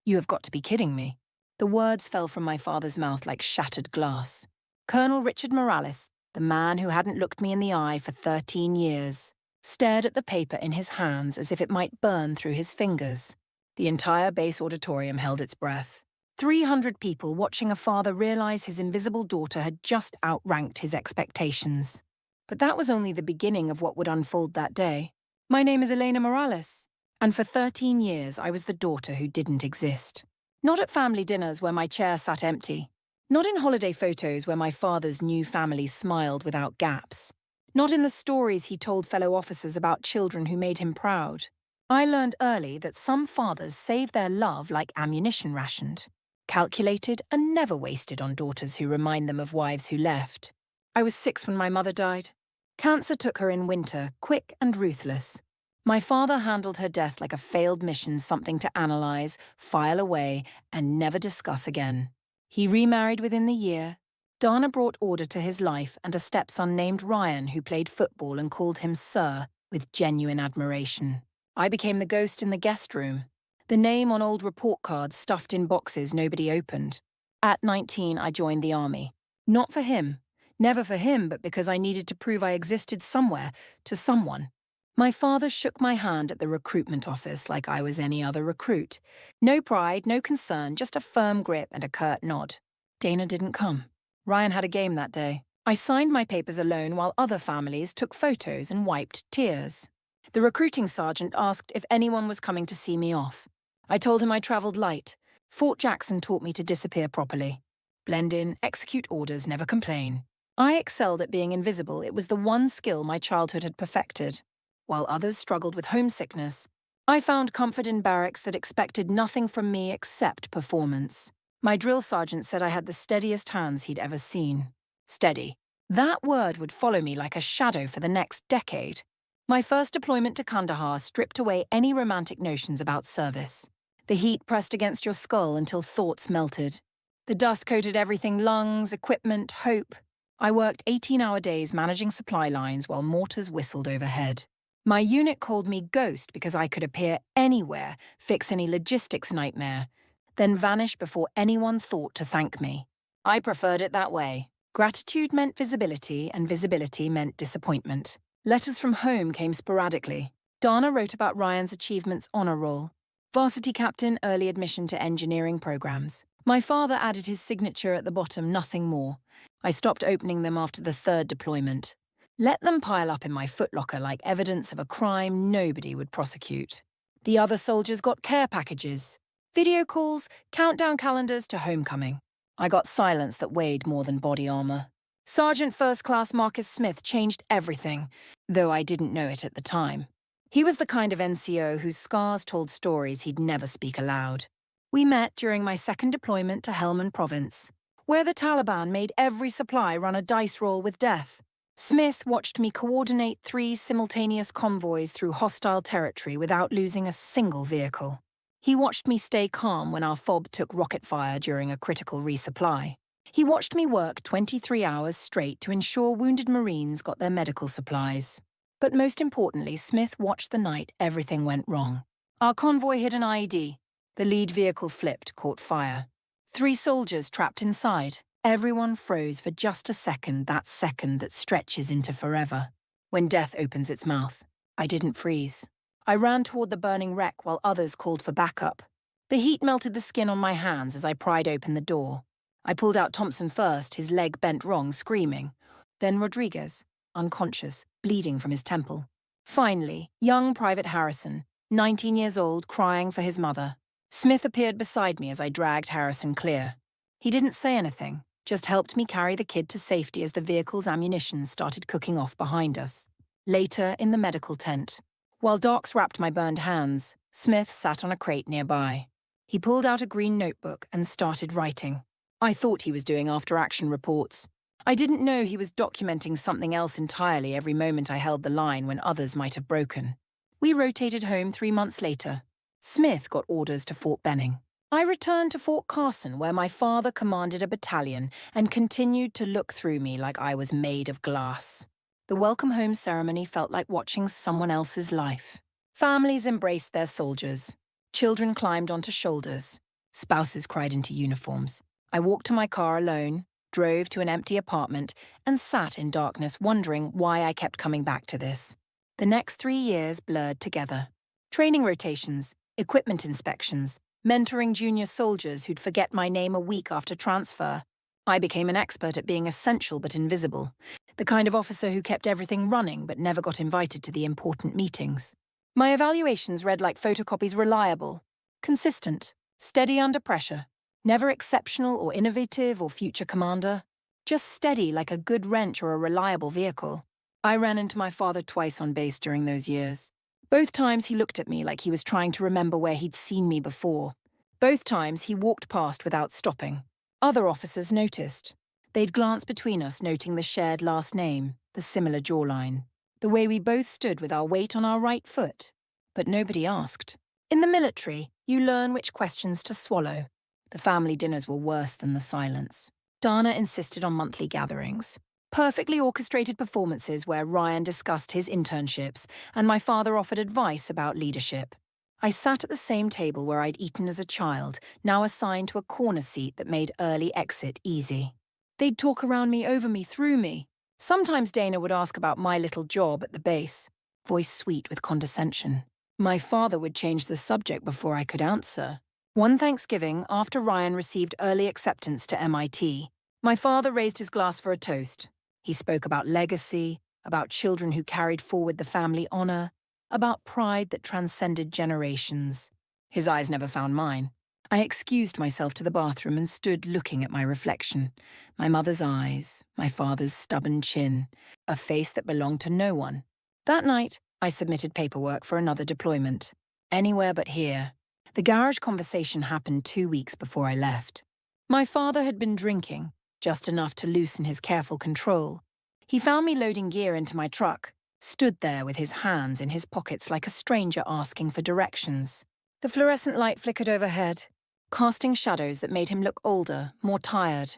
You have got to be kidding me. The words fell from my father's mouth like shattered glass. Colonel Richard Morales, the man who hadn't looked me in the eye for 13 years, stared at the paper in his hands as if it might burn through his fingers. The entire base auditorium held its breath. 300 people watching a father realize his invisible daughter had just outranked his expectations. But that was only the beginning of what would unfold that day. My name is Elena Morales, and for 13 years I was the daughter who didn't exist. Not at family dinners where my chair sat empty. Not in holiday photos where my father's new family smiled without gaps. Not in the stories he told fellow officers about children who made him proud. I learned early that some fathers save their love like ammunition rationed, calculated and never wasted on daughters who remind them of wives who left. I was 6 when my mother died. Cancer took her in winter, quick and ruthless. My father handled her death like a failed mission, something to analyze, file away, and never discuss again. He remarried within the year. Dana brought order to his life and a stepson named Ryan who played football and called him Sir with genuine admiration. I became the ghost in the guest room, the name on old report cards stuffed in boxes nobody opened. At 19, I joined the army. Not for him. Never for him, but because I needed to prove I existed somewhere, to someone. My father shook my hand at the recruitment office like I was any other recruit. No pride, no concern, just a firm grip and a curt nod. Dana didn't come. Ryan had a game that day. I signed my papers alone while other families took photos and wiped tears. The recruiting sergeant asked if anyone was coming to see me off. I told him I travelled light. Fort Jackson taught me to disappear properly. Blend in, execute orders, never complain. I excelled at being invisible. It was the one skill my childhood had perfected. While others struggled with homesickness, I found comfort in barracks that expected nothing from me except performance. My drill sergeant said I had the steadiest hands he'd ever seen. Steady. That word would follow me like a shadow for the next decade. My first deployment to Kandahar stripped away any romantic notions about service. The heat pressed against your skull until thoughts melted. The dust coated everything: lungs, equipment, hope. I worked 18-hour days managing supply lines while mortars whistled overhead. My unit called me Ghost because I could appear anywhere, fix any logistics nightmare, then vanish before anyone thought to thank me. I preferred it that way. Gratitude meant visibility, and visibility meant disappointment. Letters from home came sporadically. Dana wrote about Ryan's achievements honor roll. Varsity captain, early admission to engineering programs. My father added his signature at the bottom, nothing more. I stopped opening them after the 3rd deployment. Let them pile up in my footlocker like evidence of a crime nobody would prosecute. The other soldiers got care packages, video calls, countdown calendars to homecoming. I got silence that weighed more than body armor. Sergeant First Class Marcus Smith changed everything, though I didn't know it at the time. He was the kind of NCO whose scars told stories he'd never speak aloud. We met during my 2nd deployment to Helmand Province, where the Taliban made every supply run a dice roll with death. Smith watched me coordinate 3 simultaneous convoys through hostile territory without losing a single vehicle. He watched me stay calm when our FOB took rocket fire during a critical resupply. He watched me work 23 hours straight to ensure wounded Marines got their medical supplies. But most importantly, Smith watched the night everything went wrong. Our convoy hit an IED. The lead vehicle flipped, caught fire. 3 soldiers trapped inside. Everyone froze for just a second, that second that stretches into forever. When death opens its mouth, I didn't freeze. I ran toward the burning wreck while others called for backup. The heat melted the skin on my hands as I pried open the door. I pulled out Thompson first, his leg bent wrong, screaming. Then Rodriguez, unconscious, bleeding from his temple. Finally, young Private Harrison, 19 years old, crying for his mother. Smith appeared beside me as I dragged Harrison clear. He didn't say anything, just helped me carry the kid to safety as the vehicle's ammunition started cooking off behind us. Later, in the medical tent, while docs wrapped my burned hands, Smith sat on a crate nearby. He pulled out a green notebook and started writing. I thought he was doing after-action reports. I didn't know he was documenting something else entirely every moment I held the line when others might have broken. We rotated home 3 months later. Smith got orders to Fort Benning. I returned to Fort Carson, where my father commanded a battalion and continued to look through me like I was made of glass. The welcome home ceremony felt like watching someone else's life. Families embraced their soldiers. Children climbed onto shoulders. Spouses cried into uniforms. I walked to my car alone, drove to an empty apartment, and sat in darkness wondering why I kept coming back to this. The next 3 years blurred together. Training rotations, equipment inspections, mentoring junior soldiers who'd forget my name a week after transfer. I became an expert at being essential but invisible, the kind of officer who kept everything running but never got invited to the important meetings. My evaluations read like photocopies: reliable, consistent, steady under pressure, never exceptional or innovative or future commander, just steady like a good wrench or a reliable vehicle. I ran into my father twice on base during those years. Both times he looked at me like he was trying to remember where he'd seen me before. Both times he walked past without stopping. Other officers noticed. They'd glance between us, noting the shared last name, the similar jawline, the way we both stood with our weight on our right foot. But nobody asked. In the military, you learn which questions to swallow. The family dinners were worse than the silence. Dana insisted on monthly gatherings. Perfectly orchestrated performances where Ryan discussed his internships and my father offered advice about leadership. I sat at the same table where I'd eaten as a child, now assigned to a corner seat that made early exit easy. They'd talk around me, over me, through me. Sometimes Dana would ask about my little job at the base, voice sweet with condescension. My father would change the subject before I could answer. One Thanksgiving, after Ryan received early acceptance to MIT, my father raised his glass for a toast. He spoke about legacy, about children who carried forward the family honor, about pride that transcended generations. His eyes never found mine. I excused myself to the bathroom and stood looking at my reflection. My mother's eyes, my father's stubborn chin, a face that belonged to no one. That night, I submitted paperwork for another deployment. Anywhere but here. The garage conversation happened 2 weeks before I left. My father had been drinking, just enough to loosen his careful control. He found me loading gear into my truck, stood there with his hands in his pockets like a stranger asking for directions. The fluorescent light flickered overhead, casting shadows that made him look older, more tired.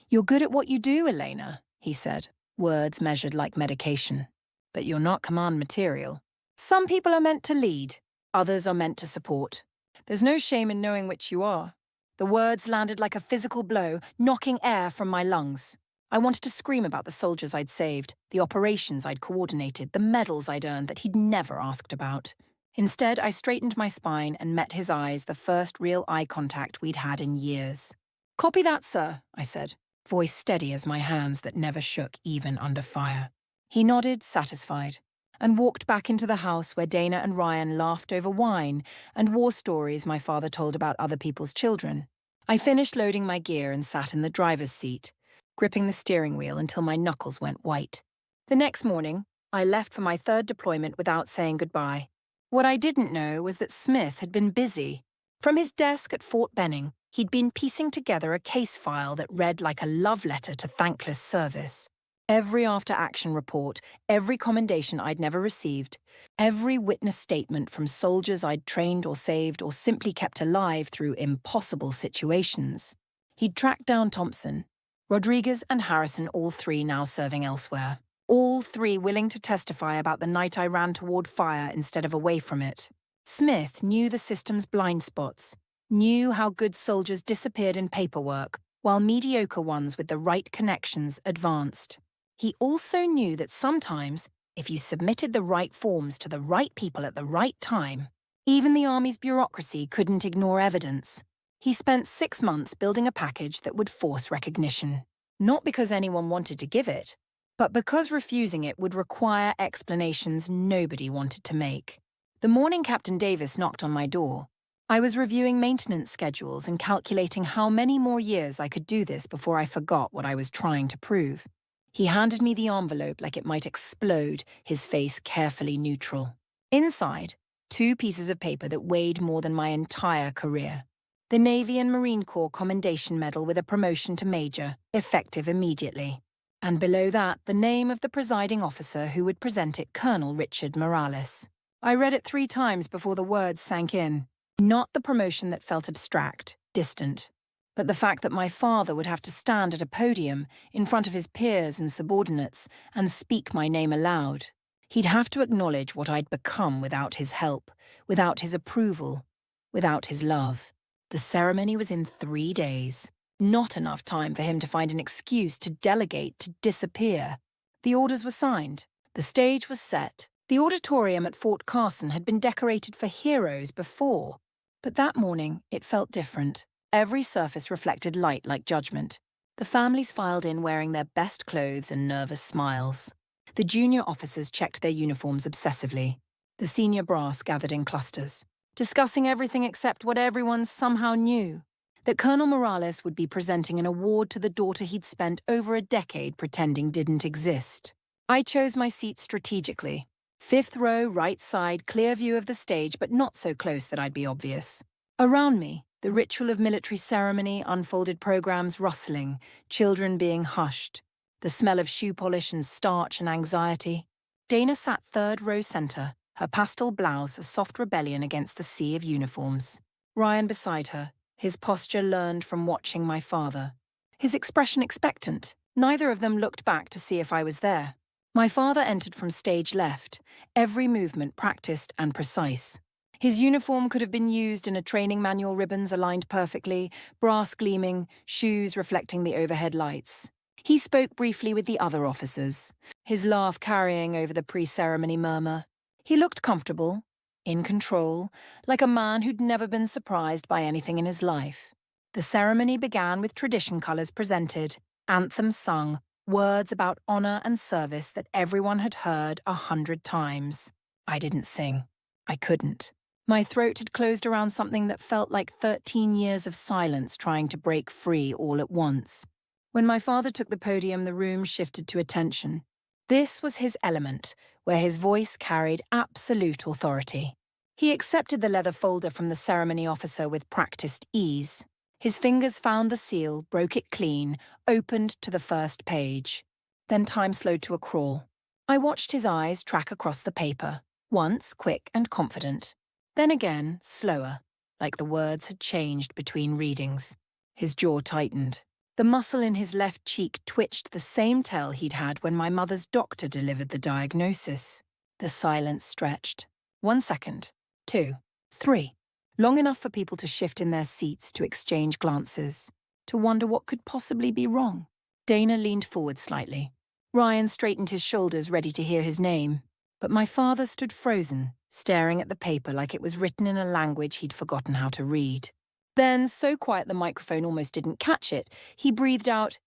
"You're good at what you do, Elena," he said, words measured like medication. "But you're not command material. Some people are meant to lead, others are meant to support. There's no shame in knowing which you are." The words landed like a physical blow, knocking air from my lungs. I wanted to scream about the soldiers I'd saved, the operations I'd coordinated, the medals I'd earned that he'd never asked about. Instead, I straightened my spine and met his eyes, the first real eye contact we'd had in years. "Copy that, sir," I said, voice steady as my hands that never shook even under fire. He nodded, satisfied, and walked back into the house where Dana and Ryan laughed over wine and war stories my father told about other people's children. I finished loading my gear and sat in the driver's seat, gripping the steering wheel until my knuckles went white. The next morning, I left for my third deployment without saying goodbye. What I didn't know was that Smith had been busy. From his desk at Fort Benning, he'd been piecing together a case file that read like a love letter to thankless service. Every after-action report, every commendation I'd never received, every witness statement from soldiers I'd trained or saved or simply kept alive through impossible situations. He'd tracked down Thompson, Rodriguez and Harrison, all three now serving elsewhere. All three willing to testify about the night I ran toward fire instead of away from it. Smith knew the system's blind spots, knew how good soldiers disappeared in paperwork, while mediocre ones with the right connections advanced. He also knew that sometimes, if you submitted the right forms to the right people at the right time, even the Army's bureaucracy couldn't ignore evidence. He spent 6 months building a package that would force recognition. Not because anyone wanted to give it, but because refusing it would require explanations nobody wanted to make. The morning Captain Davis knocked on my door, I was reviewing maintenance schedules and calculating how many more years I could do this before I forgot what I was trying to prove. He handed me the envelope like it might explode, his face carefully neutral. Inside, 2 pieces of paper that weighed more than my entire career. The Navy and Marine Corps Commendation Medal with a promotion to Major, effective immediately. And below that, the name of the presiding officer who would present it, Colonel Richard Morales. I read it 3 times before the words sank in. Not the promotion that felt abstract, distant, but the fact that my father would have to stand at a podium in front of his peers and subordinates and speak my name aloud. He'd have to acknowledge what I'd become without his help, without his approval, without his love. The ceremony was in 3 days. Not enough time for him to find an excuse to delegate to disappear. The orders were signed. The stage was set. The auditorium at Fort Carson had been decorated for heroes before. But that morning, it felt different. Every surface reflected light like judgment. The families filed in wearing their best clothes and nervous smiles. The junior officers checked their uniforms obsessively. The senior brass gathered in clusters, discussing everything except what everyone somehow knew, that Colonel Morales would be presenting an award to the daughter he'd spent over a decade pretending didn't exist. I chose my seat strategically. 5th row, right side, clear view of the stage, but not so close that I'd be obvious. Around me, the ritual of military ceremony unfolded programs rustling, children being hushed, the smell of shoe polish and starch and anxiety. Dana sat 3rd row center, her pastel blouse a soft rebellion against the sea of uniforms. Ryan beside her, his posture learned from watching my father. His expression expectant. Neither of them looked back to see if I was there. My father entered from stage left, every movement practiced and precise. His uniform could have been used in a training manual, ribbons aligned perfectly, brass gleaming, shoes reflecting the overhead lights. He spoke briefly with the other officers, his laugh carrying over the pre-ceremony murmur. He looked comfortable, in control, like a man who'd never been surprised by anything in his life. The ceremony began with tradition colours presented, anthems sung, words about honour and service that everyone had heard 100 times. I didn't sing. I couldn't. My throat had closed around something that felt like 13 years of silence trying to break free all at once. When my father took the podium, the room shifted to attention. This was his element, where his voice carried absolute authority. He accepted the leather folder from the ceremony officer with practiced ease. His fingers found the seal, broke it clean, opened to the first page. Then time slowed to a crawl. I watched his eyes track across the paper, once quick and confident. Then again, slower, like the words had changed between readings. His jaw tightened. The muscle in his left cheek twitched the same tell he'd had when my mother's doctor delivered the diagnosis. The silence stretched. 1 second. 2. 3. Long enough for people to shift in their seats, to exchange glances, to wonder what could possibly be wrong. Dana leaned forward slightly. Ryan straightened his shoulders, ready to hear his name. But my father stood frozen, staring at the paper like it was written in a language he'd forgotten how to read. Then, so quiet the microphone almost didn't catch it, he breathed out,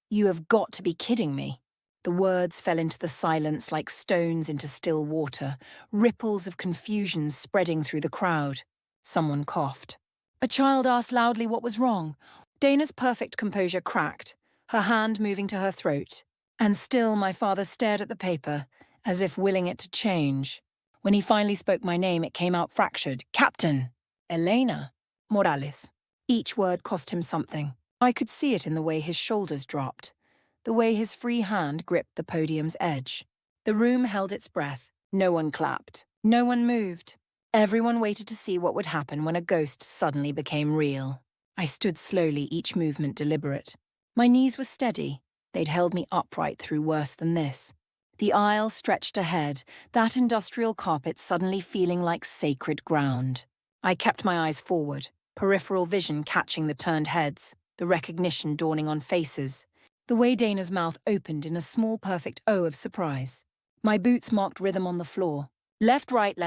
"You have got to be kidding me." The words fell into the silence like stones into still water, ripples of confusion spreading through the crowd. Someone coughed. A child asked loudly what was wrong. Dana's perfect composure cracked, her hand moving to her throat. And still my father stared at the paper, as if willing it to change. When he finally spoke my name, it came out fractured. "Captain! Elena! Morales." Each word cost him something. I could see it in the way his shoulders dropped, the way his free hand gripped the podium's edge. The room held its breath. No one clapped. No one moved. Everyone waited to see what would happen when a ghost suddenly became real. I stood slowly, each movement deliberate. My knees were steady. They'd held me upright through worse than this. The aisle stretched ahead, that industrial carpet suddenly feeling like sacred ground. I kept my eyes forward, peripheral vision catching the turned heads, the recognition dawning on faces, the way Dana's mouth opened in a small perfect O of surprise. My boots marked rhythm on the floor. Left, right,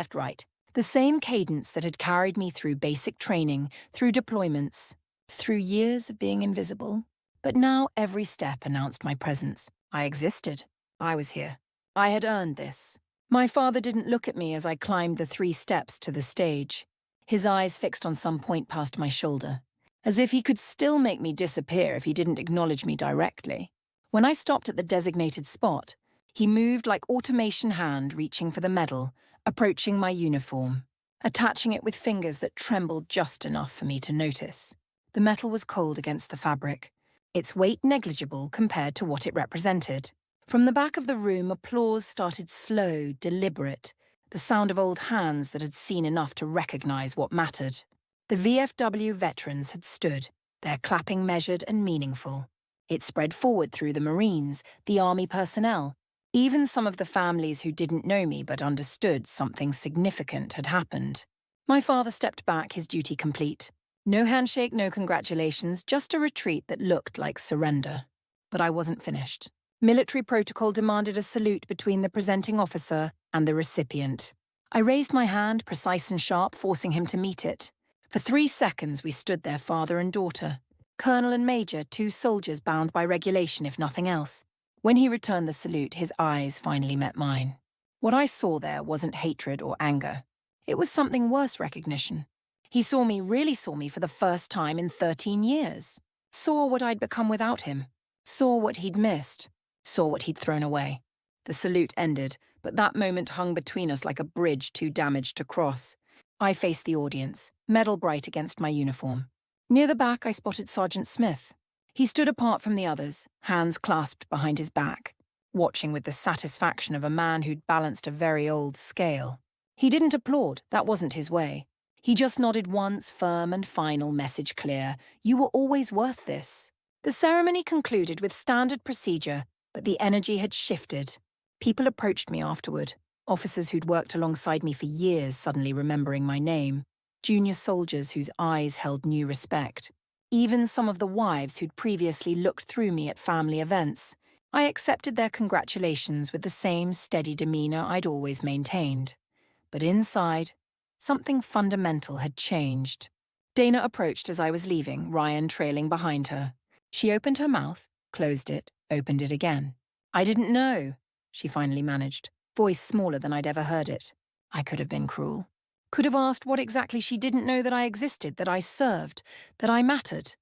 the same cadence that had carried me through basic training, through deployments, through years of being invisible. But now every step announced my presence. I existed. I was here. I had earned this. My father didn't look at me as I climbed the 3 steps to the stage, his eyes fixed on some point past my shoulder, as if he could still make me disappear if he didn't acknowledge me directly. When I stopped at the designated spot, he moved like automation hand reaching for the medal, approaching my uniform, attaching it with fingers that trembled just enough for me to notice. The metal was cold against the fabric, its weight negligible compared to what it represented. From the back of the room, applause started slow, deliberate, the sound of old hands that had seen enough to recognize what mattered. The VFW veterans had stood, their clapping measured and meaningful. It spread forward through the Marines, the Army personnel, even some of the families who didn't know me but understood something significant had happened. My father stepped back, his duty complete. No handshake, no congratulations, just a retreat that looked like surrender. But I wasn't finished. Military protocol demanded a salute between the presenting officer and the recipient. I raised my hand, precise and sharp, forcing him to meet it. For 3 seconds we stood there, father and daughter. Colonel and Major, 2 soldiers bound by regulation if nothing else. When he returned the salute, his eyes finally met mine. What I saw there wasn't hatred or anger. It was something worse, recognition. He really saw me for the first time in 13 years. Saw what I'd become without him. Saw what he'd missed. Saw what he'd thrown away. The salute ended, but that moment hung between us like a bridge too damaged to cross. I faced the audience, medal bright against my uniform. Near the back, I spotted Sergeant Smith. He stood apart from the others, hands clasped behind his back, watching with the satisfaction of a man who'd balanced a very old scale. He didn't applaud, that wasn't his way. He just nodded once, firm and final, message clear. You were always worth this. The ceremony concluded with standard procedure, but the energy had shifted. People approached me afterward, officers who'd worked alongside me for years suddenly remembering my name, junior soldiers whose eyes held new respect, even some of the wives who'd previously looked through me at family events. I accepted their congratulations with the same steady demeanor I'd always maintained. But inside, something fundamental had changed. Dana approached as I was leaving, Ryan trailing behind her. She opened her mouth, closed it, opened it again. I didn't know, she finally managed, voice smaller than I'd ever heard it. I could have been cruel. Could have asked what exactly she didn't know that I existed, that I served, that I mattered.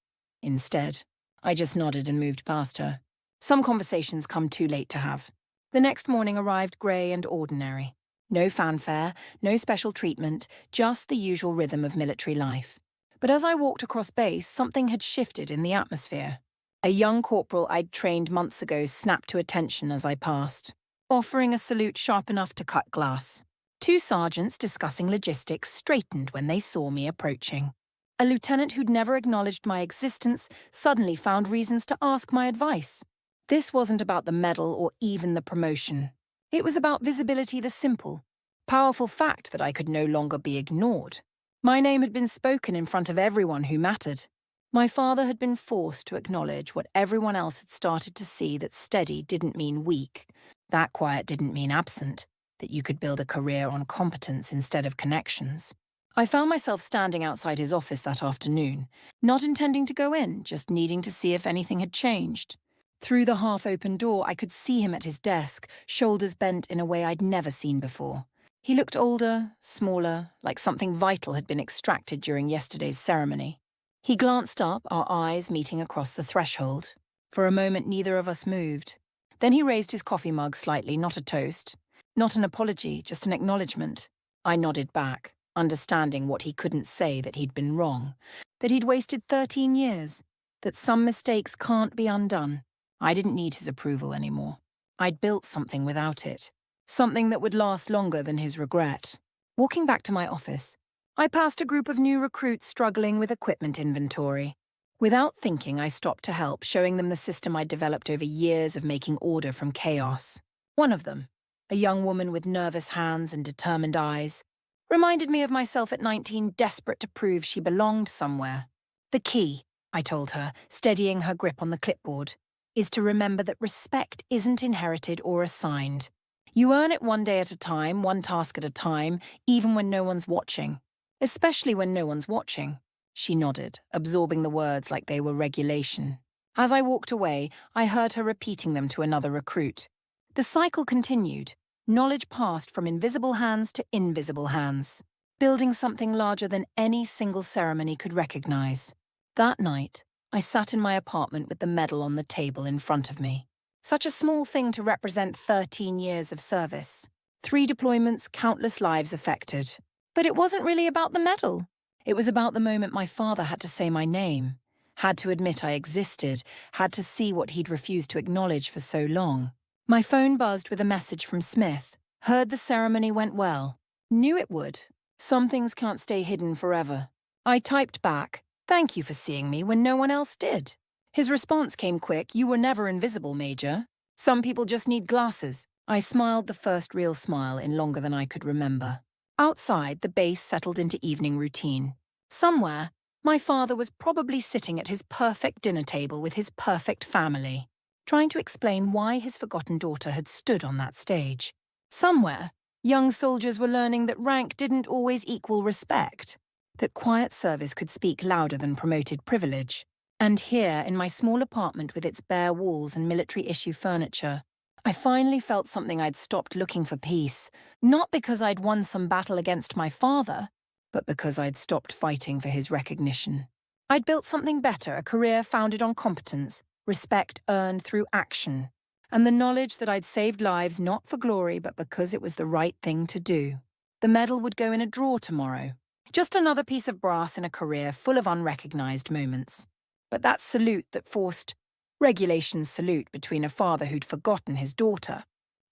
Instead, I just nodded and moved past her. Some conversations come too late to have. The next morning arrived grey and ordinary. No fanfare, no special treatment, just the usual rhythm of military life. But as I walked across base, something had shifted in the atmosphere. A young corporal I'd trained months ago snapped to attention as I passed, offering a salute sharp enough to cut glass. 2 sergeants discussing logistics straightened when they saw me approaching. A lieutenant who'd never acknowledged my existence suddenly found reasons to ask my advice. This wasn't about the medal or even the promotion. It was about visibility, the simple, powerful fact that I could no longer be ignored. My name had been spoken in front of everyone who mattered. My father had been forced to acknowledge what everyone else had started to see, that steady didn't mean weak, that quiet didn't mean absent, that you could build a career on competence instead of connections. I found myself standing outside his office that afternoon, not intending to go in, just needing to see if anything had changed. Through the half-open door, I could see him at his desk, shoulders bent in a way I'd never seen before. He looked older, smaller, like something vital had been extracted during yesterday's ceremony. He glanced up, our eyes meeting across the threshold. For a moment, neither of us moved. Then he raised his coffee mug slightly, not a toast. Not an apology, just an acknowledgement. I nodded back, understanding what he couldn't say, that he'd been wrong, that he'd wasted 13 years, that some mistakes can't be undone. I didn't need his approval anymore. I'd built something without it. Something that would last longer than his regret. Walking back to my office, I passed a group of new recruits struggling with equipment inventory. Without thinking, I stopped to help, showing them the system I'd developed over years of making order from chaos. One of them, a young woman with nervous hands and determined eyes, reminded me of myself at 19, desperate to prove she belonged somewhere. The key, I told her, steadying her grip on the clipboard, is to remember that respect isn't inherited or assigned. You earn it one day at a time, one task at a time, even when no one's watching. Especially when no one's watching. She nodded, absorbing the words like they were regulation. As I walked away, I heard her repeating them to another recruit. The cycle continued. Knowledge passed from invisible hands to invisible hands, building something larger than any single ceremony could recognize. That night, I sat in my apartment with the medal on the table in front of me. Such a small thing to represent 13 years of service. 3 deployments, countless lives affected. But it wasn't really about the medal. It was about the moment my father had to say my name, had to admit I existed, had to see what he'd refused to acknowledge for so long. My phone buzzed with a message from Smith. Heard the ceremony went well. Knew it would. Some things can't stay hidden forever. I typed back, "Thank you for seeing me when no one else did." His response came quick, "You were never invisible, Major. Some people just need glasses." I smiled the first real smile in longer than I could remember. Outside, the base settled into evening routine. Somewhere, My father was probably sitting at his perfect dinner table with his perfect family, trying to explain why his forgotten daughter had stood on that stage. Somewhere, young soldiers were learning that rank didn't always equal respect, that quiet service could speak louder than promoted privilege. And here, in my small apartment with its bare walls and military-issue furniture, I finally felt something I'd stopped looking for peace, not because I'd won some battle against my father, but because I'd stopped fighting for his recognition. I'd built something better, a career founded on competence, respect earned through action, and the knowledge that I'd saved lives not for glory but because it was the right thing to do. The medal would go in a drawer tomorrow. Just another piece of brass in a career full of unrecognized moments. But that salute that forced regulation's salute between a father who'd forgotten his daughter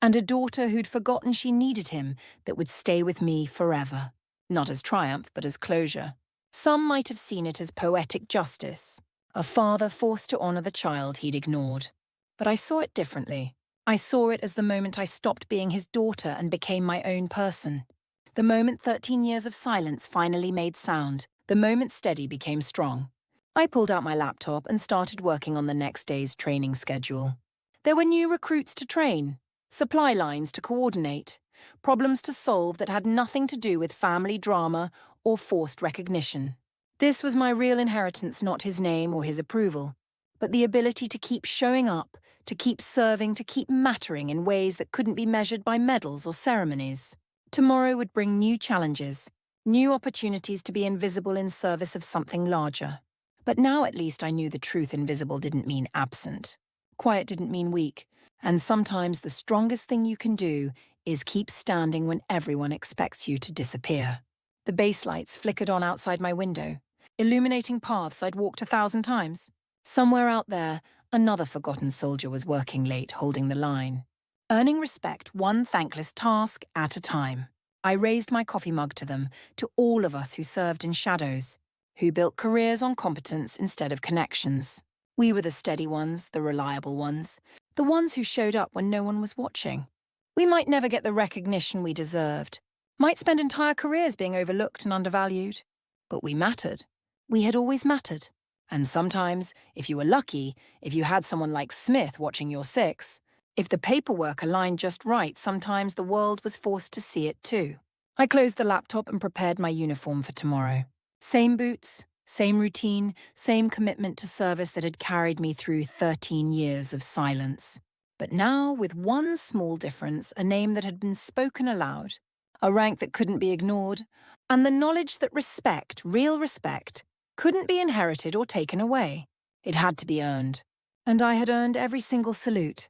and a daughter who'd forgotten she needed him that would stay with me forever. Not as triumph, but as closure. Some might have seen it as poetic justice, a father forced to honor the child he'd ignored. But I saw it differently. I saw it as the moment I stopped being his daughter and became my own person. The moment 13 years of silence finally made sound. The moment steady became strong. I pulled out my laptop and started working on the next day's training schedule. There were new recruits to train, supply lines to coordinate, problems to solve that had nothing to do with family drama or forced recognition. This was my real inheritance, not his name or his approval, but the ability to keep showing up, to keep serving, to keep mattering in ways that couldn't be measured by medals or ceremonies. Tomorrow would bring new challenges, new opportunities to be invisible in service of something larger. But now at least I knew the truth. Invisible didn't mean absent. Quiet didn't mean weak. And sometimes the strongest thing you can do is keep standing when everyone expects you to disappear. The base lights flickered on outside my window, illuminating paths I'd walked 1,000 times. Somewhere out there, another forgotten soldier was working late, holding the line. Earning respect one thankless task at a time. I raised my coffee mug to them, to all of us who served in shadows, who built careers on competence instead of connections. We were the steady ones, the reliable ones, the ones who showed up when no one was watching. We might never get the recognition we deserved, might spend entire careers being overlooked and undervalued, but we mattered. We had always mattered. And sometimes, if you were lucky, if you had someone like Smith watching your six, if the paperwork aligned just right, sometimes the world was forced to see it too. I closed the laptop and prepared my uniform for tomorrow. Same boots, same routine, same commitment to service that had carried me through 13 years of silence. But now, with one small difference, a name that had been spoken aloud, a rank that couldn't be ignored, and the knowledge that respect, real respect, couldn't be inherited or taken away. It had to be earned. And I had earned every single salute,